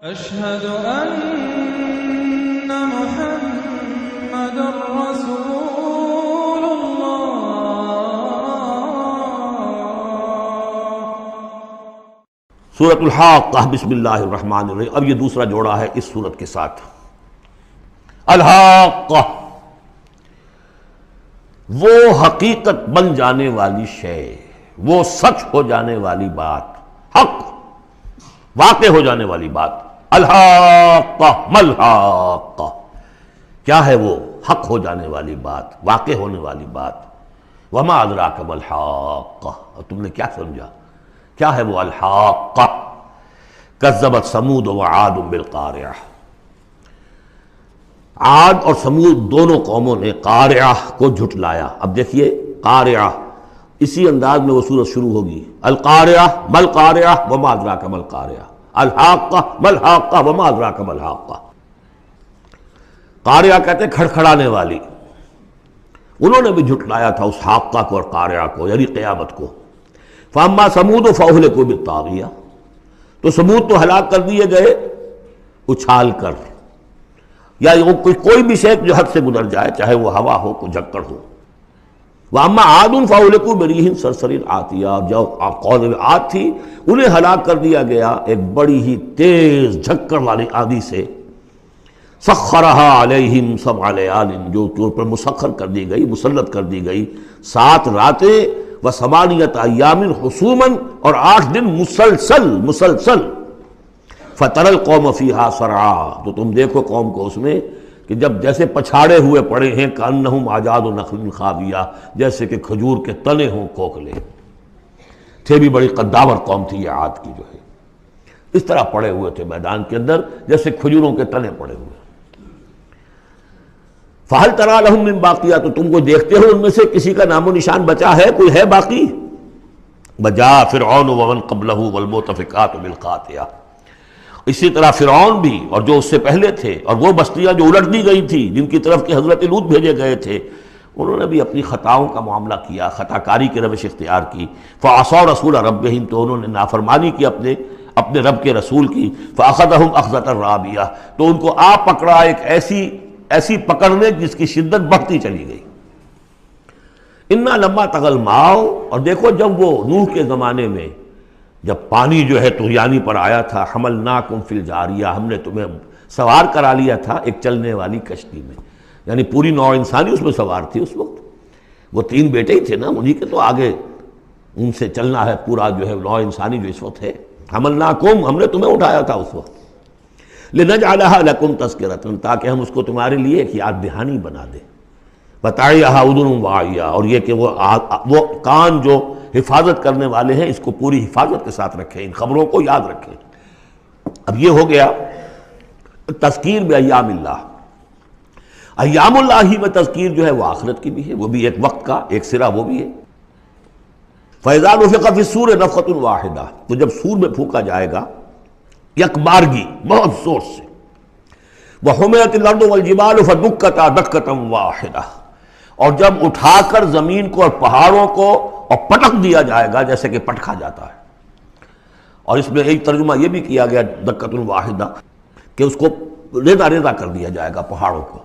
أشهد أن محمد رسول الله۔ سورۃ الحاقہ، بسم اللہ الرحمن الرحیم۔ اب یہ دوسرا جوڑا ہے اس سورت کے ساتھ۔ الحاقہ، وہ حقیقت بن جانے والی شے، وہ سچ ہو جانے والی بات، حق واقع ہو جانے والی بات۔ الحاقہ ملحاقہ، کیا ہے وہ حق ہو جانے والی بات، واقع ہونے والی بات۔ وما ادراک ملحاقہ، اور تم نے کیا سمجھا کیا ہے وہ الحاقہ؟ کذبت ثمود وعاد بالقارعہ، عاد اور سمود دونوں قوموں نے قارعہ کو جھٹلایا۔ اب دیکھیے قارعہ، اسی انداز میں وہ سورت شروع ہوگی۔ القارعہ مل قارعہ وما ادراک مل قارعہ، الحاقہ مل حاقہ وما ادراک مل حاقہ۔ قارعہ کہتے ہیں کھڑکھڑانے والی، انہوں نے بھی جھٹلایا تھا اس حاقہ کو اور قارعہ کو، یعنی قیامت کو۔ فاما ثمود فاہلکوا بالطاغیہ، تو سمود تو ہلاک کر دیے گئے اچھال کر، یا کوئی بھی شے جو حد سے گزر جائے، چاہے وہ ہوا ہو کوئی جھکڑ ہو۔ واما عاد فاہلکوا بریح صرصر عاتیہ، اور جو قوم عاد تھی انہیں ہلاک کر دیا گیا ایک بڑی ہی تیز جھکڑ والی آندھی سے۔ سخرہا علیہم سبع لیال، جو ان پر مسخر کر دی گئی، مسلط کر دی گئی 7 راتیں وثمانیۃ ایام حسوما، اور 8 دن مسلسل۔ فتری القوم فیہا صرعا، تو تم دیکھو قوم کو اس میں کہ جب جیسے پچھاڑے ہوئے پڑے ہیں، کأنہم اعجاز نخل خاویہ، جیسے کہ کھجور کے تنے ہوں کھوکھلے تھے۔ بھی بڑی قداور قوم تھی یہ عاد کی، جو ہے اس طرح پڑے ہوئے تھے میدان کے اندر جیسے کھجوروں کے تنے پڑے ہوئے۔ فَهَلْ تَرَىٰ لَهُم مِّن بَاقِیَةٍ، تو تم کو دیکھتے ہو ان میں سے کسی کا نام و نشان بچا ہے، کوئی ہے باقی؟ وَجَاءَ فِرْعَوْنُ وَمَنْ قَبْلَهُ وَالْمُؤْتَفِكَاتُ بِالْخَاطِئَةِ، اسی طرح فرعون بھی اور جو اس سے پہلے تھے، اور وہ بستیاں جو الٹ دی گئی تھی جن کی طرف کہ حضرت لوط بھیجے گئے تھے، انہوں نے بھی اپنی خطاؤں کا معاملہ کیا، خطا کاری کی روش اختیار کی۔ فَعَصَوْا رَسُولَ رَبِّهِمْ، تو انہوں نے نافرمانی کی اپنے رب کے رسول کی۔ فَأَخَذَهُمْ أَخْذَةً رَابِيَةً، تو ان کو پکڑا ایک ایسی پکڑنے جس کی شدت بڑھتی چلی گئی۔ اِنَّا لَمَّا طَغَى الْمَاءُ، اور دیکھو جب وہ نوح کے زمانے میں جب پانی جو ہے طغیانی پر آیا تھا، حملناکم فی الجاریہ، ہم نے تمہیں سوار کرا لیا تھا ایک چلنے والی کشتی میں، یعنی پوری نوع انسانی اس میں سوار تھی اس وقت۔ وہ 3 بیٹے ہی تھے نا، انہی کے تو آگے ان سے چلنا ہے پورا جو ہے نوع انسانی جو اس وقت ہے۔ حملناکم، ہم نے تمہیں اٹھایا تھا اس وقت۔ لنجعلها لکم تذکرۃ، تاکہ ہم اس کو تمہارے لیے ایک یاد دہانی بنا دیں۔ وتعیھا اذن واعیہ، اور یہ کہ وہ کان جو حفاظت کرنے والے ہیں اس کو پوری حفاظت کے ساتھ رکھیں، ان خبروں کو یاد رکھیں۔ اب یہ ہو گیا تذکیر بایام اللہ۔ ایام اللہ ہی میں تذکیر جو ہے وہ آخرت کی بھی ہے، وہ بھی ایک وقت کا ایک سرا وہ بھی ہے۔ فَإِذَا نُفِخَ فِي الصُّورِ نَفْخَةٌ وَاحِدَةٌ، تو جب سور میں پھونکا جائے گا یک بارگی بہت زور سے۔ وَحُمِلَتِ الْأَرْضُ وَالْجِبَالُ فَدُكَّتَا دَكَّةً وَاحِدَةً، اور جب اٹھا کر زمین کو اور پہاڑوں کو اور پٹک دیا جائے گا جیسے کہ پٹکا جاتا ہے۔ اور اس میں ایک ترجمہ یہ بھی کیا گیا دکۃ واحدہ کہ اس کو ریزہ ریزہ کر دیا جائے گا پہاڑوں کو۔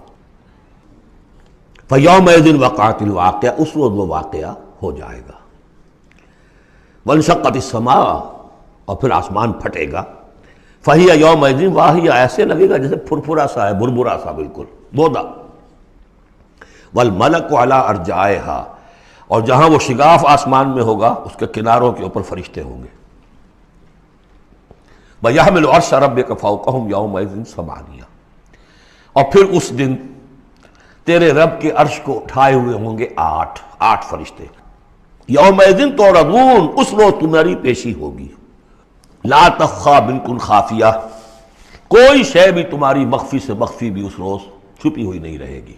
فَيَوْمَئِذٍ وَقَعَتِ الْوَاقِعَةُ، اس روز وہ واقعہ ہو جائے گا۔ وَانشَقَّتِ السَّمَاءُ، اور پھر آسمان پھٹے گا۔ فَهِيَ يَوْمَئِذٍ وَاهِيَةٌ، ایسے لگے گا جیسے پھرپھرا سا ہے، بربرا سا، بالکل بودا۔ وَالْمَلَكُ عَلَىٰ أَرْجَائِهَا، اور جہاں وہ شگاف آسمان میں ہوگا اس کے کناروں کے اوپر فرشتے ہوں گے۔ وَيَحْمِلُ عَرْشَ رَبِّكَ فَوْقَهُمْ يَوْمَئِذٍ ثَمَانِيَةٌ، اور پھر اس دن تیرے رب کے عرش کو اٹھائے ہوئے ہوں گے 8 فرشتے۔ یومئذ تعرضون، اس روز تمہاری پیشی ہوگی۔ لا تخفی منکم خافیہ، کوئی شے بھی تمہاری مخفی سے مخفی بھی اس روز چھپی ہوئی نہیں رہے گی۔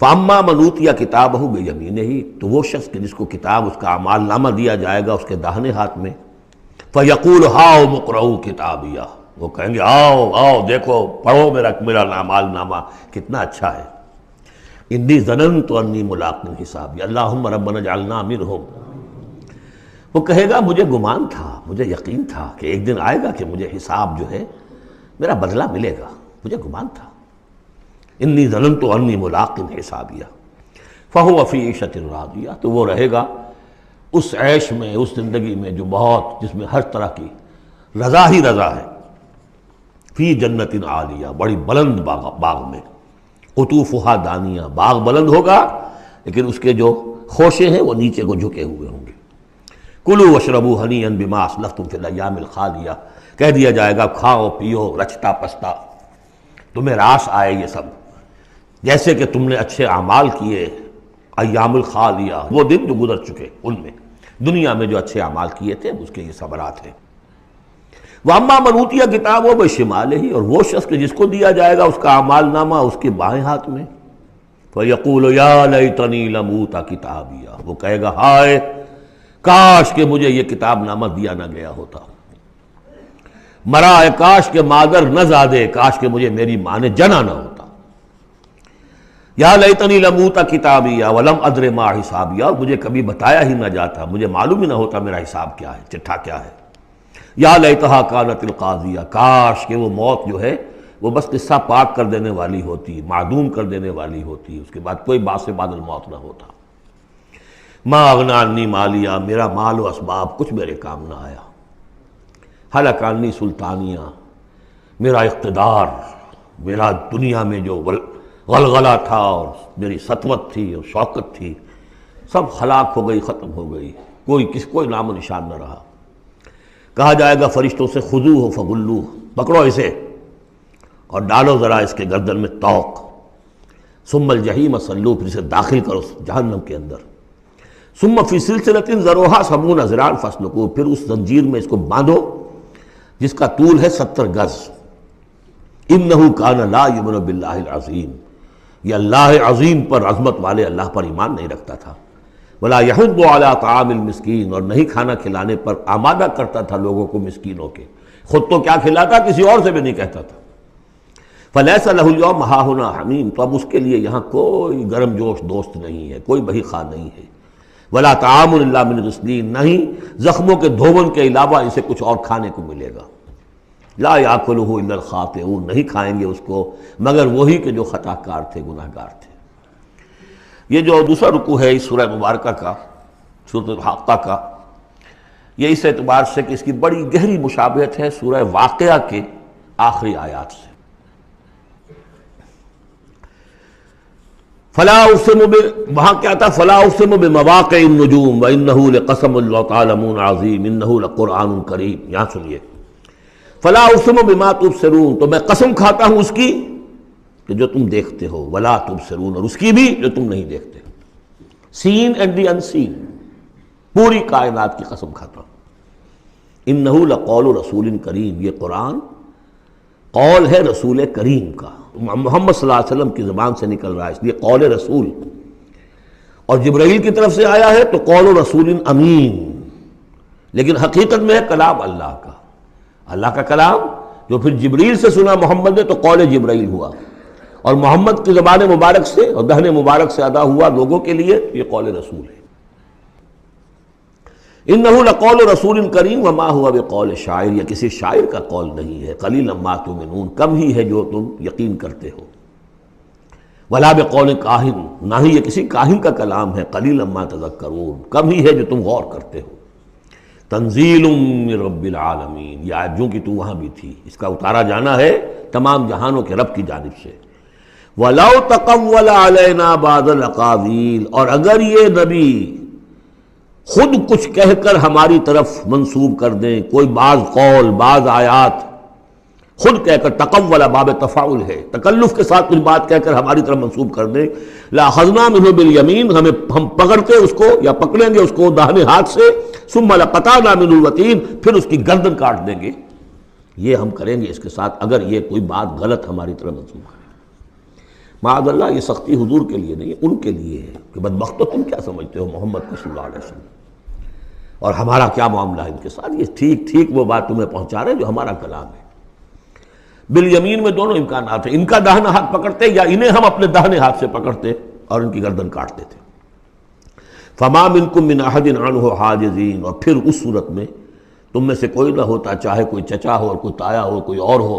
فَأَمَّا مَنْ أُوتِیَ کِتَابَهُ بِیَمِینِهِ، تو وہ شخص کہ جس کو کتاب اس کا اعمال نامہ دیا جائے گا اس کے داہنے ہاتھ میں۔ فَيَقُولُ هَاؤْمُ اقْرَءُوا کِتَابِیَهْ، وہ کہیں گے آؤ دیکھو پڑھو میرا اعمال نامہ کتنا اچھا ہے۔ انی ظننت انی ملاق حسابی اللہم ربنا اجعلنا منہم۔ وہ کہے گا مجھے گمان تھا، مجھے یقین تھا کہ ایک دن آئے گا کہ مجھے حساب جو ہے میرا بدلہ ملے گا، مجھے گمان تھا۔ انی ظننت انی ملاق حسابیہ فہو فی عیشۃ راضیہ، تو وہ رہے گا اس عیش میں، اس زندگی میں جو بہت، جس میں ہر طرح کی رضا ہی رضا ہے، فی جنت عالیہ، بڑی بلند باغ میں، قطوفہا دانیہ، باغ بلند ہوگا لیکن اس کے جو خوشے ہیں وہ نیچے کو جھکے ہوئے ہوں گے۔ کلوا واشربوا ہنیئا بما اسلفتم فی الایام الخالیہ، کہہ دیا جائے گا کھاؤ پیو رچتا پستا، تمہیں راس آئے یہ سب، جیسے کہ تم نے اچھے اعمال کیے ایام الخالیہ، وہ دن جو گزر چکے ان میں، دنیا میں جو اچھے اعمال کیے تھے اس کے یہ ثمرات ہیں۔ وَأَمَّا مَنْ أُوتِیَ کتابہ بِشِمَالِهِ، اور وہ شخص کہ جس کو دیا جائے گا اس کا اعمال نامہ اس کے بائیں ہاتھ میں، فَيَقُولُ يَا لَيْتَنِي لَمْ أُوتَ کِتَابِیَہ، وہ کہے گا ہائے کاش کہ مجھے یہ کتاب نامہ دیا نہ گیا ہوتا، مرا کاش کہ مادر نہ زادے، کاش کہ مجھے میری ماں نے جنا نہ ہوتا۔ یا لیتنی لم اوت کتابیہ ولم ادر ما حسابیہ، مجھے کبھی بتایا ہی نہ جاتا، مجھے معلوم ہی نہ ہوتا میرا حساب کیا ہے، چٹھا کیا ہے۔ یا لیتہا کانت القاضیہ، کاش کہ وہ موت جو ہے وہ بس قصہ پاک کر دینے والی ہوتی، معدوم کر دینے والی ہوتی، اس کے بعد کوئی باعث بعد الموت نہ ہوتا۔ ما اغنی عنی مالیہ، میرا مال و اسباب کچھ میرے کام نہ آیا۔ ہلک عنی سلطانیہ، میرا اقتدار، میرا دنیا میں جو غلغلہ تھا اور میری سطوت تھی اور شوکت تھی، سب ہلاک ہو گئی، ختم ہو گئی، کوئی نام و نشان نہ رہا۔ کہا جائے گا فرشتوں سے خذوہ فغلوہ، پکڑو اسے اور ڈالو ذرا اس کے گردن میں طوق، ثم الجحیم صلوہ، پھر اسے داخل کرو جہنم کے اندر، ثم فی سلسلۃ ذرعہا 70 ذراعا فاسلکوہ، پھر اس زنجیر میں اس کو باندھو جس کا طول ہے 70 گز۔ انہ کان لا یؤمن باللہ العظیم، یہ اللہ عظیم پر، عظمت والے اللہ پر ایمان نہیں رکھتا تھا۔ ولا یحض علی طعام المسکین، اور نہیں کھانا کھلانے پر آمادہ کرتا تھا لوگوں کو مسکینوں کے، خود تو کیا کھلاتا کسی اور سے بھی نہیں کہتا تھا۔ فلیس لہ اليوم ہاہنا حمیم، تو اب اس کے لیے یہاں کوئی گرم جوش دوست نہیں ہے، کوئی بہی خواہ نہیں ہے۔ ولا طعام الا من غسلین، نہیں زخموں کے دھون کے علاوہ اسے کچھ اور کھانے کو ملے گا۔ لا یاکلہ الا الخاطئون، نہیں کھائیں گے اس کو مگر وہی کہ جو خطا کار تھے، گناہ گار تھے۔ یہ جو دوسرا رکوع ہے اس سورہ مبارکہ کا، سورۃ الحاقہ کا، یہ اس اعتبار سے کہ اس کی بڑی گہری مشابہت ہے سورہ واقعہ کے آخری آیات سے۔ فلا اقسم وہاں کیا تھا؟ فلا اقسم بمواقع النجوم وانہ لقسم لو تعلمون عظیم انہ لقرآن کریم۔ یہاں سنیے، فلا اقسم بما تبصرون، تو میں قسم کھاتا ہوں اس کی کہ جو تم دیکھتے ہو، ولا تبصرون، اور اس کی بھی جو تم نہیں دیکھتے، سین اینڈ دی ان سین، پوری کائنات کی قسم کھاتا ہوں۔ انہ لقول رسول کریم، یہ قرآن قول ہے رسول کریم کا، محمد صلی اللہ علیہ وسلم کی زبان سے نکل رہا ہے، اس لیے قول رسول، اور جبرائیل کی طرف سے آیا ہے تو قول رسول امین، لیکن حقیقت میں ہے کلام اللہ کا، اللہ کا کلام جو پھر جبریل سے سنا محمد نے تو قول جبرائیل ہوا، اور محمد کی زبان مبارک سے اور دہن مبارک سے ادا ہوا لوگوں کے لیے، یہ قول رسول ہے۔ انہ لقول رسول کریم وما هو بقول شاعر، یہ کسی شاعر کا قول نہیں ہے، قلیلا ما تؤمنون، کم ہی ہے جو تم یقین کرتے ہو، ولا بقول کاہن، نہ ہی یہ کسی کاہن کا کلام ہے، قلیلا ما تذکرون، کم ہی ہے جو تم غور کرتے ہو۔ تنزیل من رب العالمین، یہ آیت کی تو وہاں بھی تھی، اس کا اتارا جانا ہے تمام جہانوں کے رب کی جانب سے۔ وَلَوْ تَقَوَّلَ عَلَيْنَا بَعْضَ الْأَقَاوِيلِ، اور اگر یہ نبی خود کچھ کہہ کر ہماری طرف منسوب کر دیں، کوئی بعض قول، بعض آیات خود کہہ کر، تقول باب تفاعل ہے، تکلف کے ساتھ کچھ بات کہہ کر ہماری طرف منسوب کر دیں، لَأَخَذْنَا مِنْهُ بِالْيَمِينِ، ہم پکڑتے اس کو یا پکڑیں گے اس کو داہنے ہاتھ سے، ثُمَّ لَقَطَعْنَا مِنْهُ الْوَتِينَ، پھر اس کی گردن کاٹ دیں گے۔ یہ ہم کریں گے اس کے ساتھ اگر یہ کوئی بات غلط ہماری طرف منسوب کرے۔ معاذ اللہ، یہ سختی حضور کے لیے نہیں ہے، ان کے لیے ہے کہ بدبختو تم کیا سمجھتے ہو محمد کو صلی اللہ علیہ وسلم، اور ہمارا کیا معاملہ ہے ان کے ساتھ۔ یہ ٹھیک وہ بات تمہیں پہنچا رہے جو ہمارا کلام ہے۔ بالیمین میں دونوں امکانات ہیں، ان کا داہنا ہاتھ پکڑتے یا انہیں ہم اپنے داہنے ہاتھ سے پکڑتے اور ان کی گردن کاٹتے تھے۔ فما منکم من احد عنہ حاجزین، اور پھر اس صورت میں تم میں سے کوئی نہ ہوتا، چاہے کوئی چچا ہو اور کوئی تایا ہو کوئی اور ہو،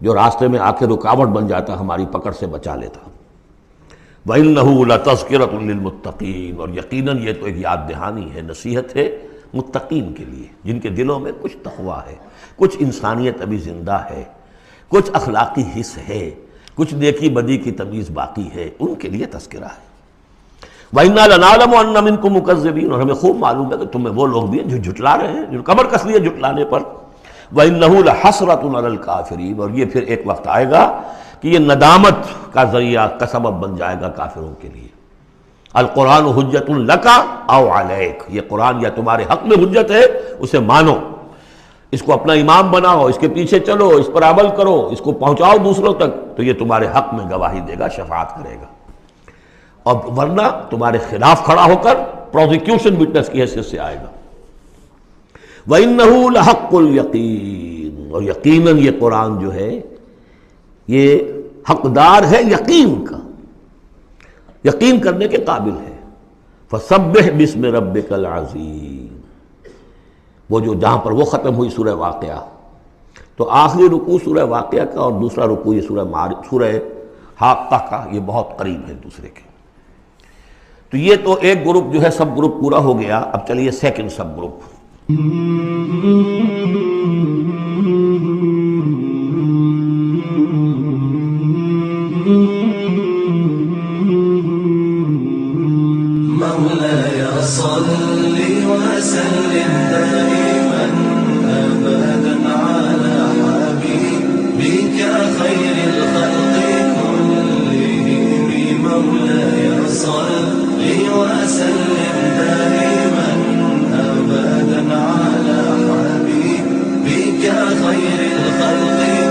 جو راستے میں آ کے رکاوٹ بن جاتا، ہماری پکڑ سے بچا لیتا۔ وَإِنَّهُ لَتَذْكِرَةٌ لِّلْمُتَّقِينَ، اور یقیناً یہ تو ایک یاد دہانی ہے، نصیحت ہے متقین کے لیے، جن کے دلوں میں کچھ تقویٰ ہے، کچھ انسانیت ابھی زندہ ہے، کچھ اخلاقی حس ہے، کچھ نیکی بدی کی تمیز باقی ہے، ان کے لیے تذکرہ ہے۔ وَإِنَّا لَنَعْلَمُ أَنَّ مِنكُم مُّكَذِّبِينَ، اور ہمیں خوب معلوم ہے کہ تم میں وہ لوگ بھی ہیں جو جھٹلا رہے ہیں، جو کمر کس لیے جھٹلانے پر۔ وَإِنَّهُ لَحَسْرَةٌ عَلَى الْكَافِرِينَ، اور یہ پھر ایک وقت آئے گا کہ یہ ندامت کا ذریعہ کا سبب بن جائے گا کافروں کے لیے۔ القرآن حجت لک او علیک، یہ قرآن یا تمہارے حق میں حجت ہے، اسے مانو، اس کو اپنا امام بناؤ، اس کے پیچھے چلو، اس پر عمل کرو، اس کو پہنچاؤ دوسروں تک، تو یہ تمہارے حق میں گواہی دے گا، شفاعت کرے گا، اور ورنہ تمہارے خلاف کھڑا ہو کر پروزیکیوشن وٹنس کی حیثیت سے آئے گا۔ وَإِنَّهُ لَحَقُّ الْيَقِينِ، اور یقیناً یہ قرآن جو ہے یہ حقدار ہے یقین کا، یقین کرنے کے قابل ہے۔ فَسَبِّحْ بِاسْمِ رَبِّكَ الْعَظِيمِ، وہ جو جہاں پر وہ ختم ہوئی سورہ واقعہ، تو آخری رکوع سورہ واقعہ کا اور دوسرا رکوع یہ سورہ حاقہ کا، یہ بہت قریب ہے دوسرے کے۔ تو یہ تو ایک گروپ جو ہے سب گروپ پورا ہو گیا، اب چلیے سیکنڈ سب گروپ۔ مولاي صل وسلم دائما أبدا على حبيبك خير الخلق كلهم، مولاي صل وسلم دائما أبدا على حبيبك خير الخلق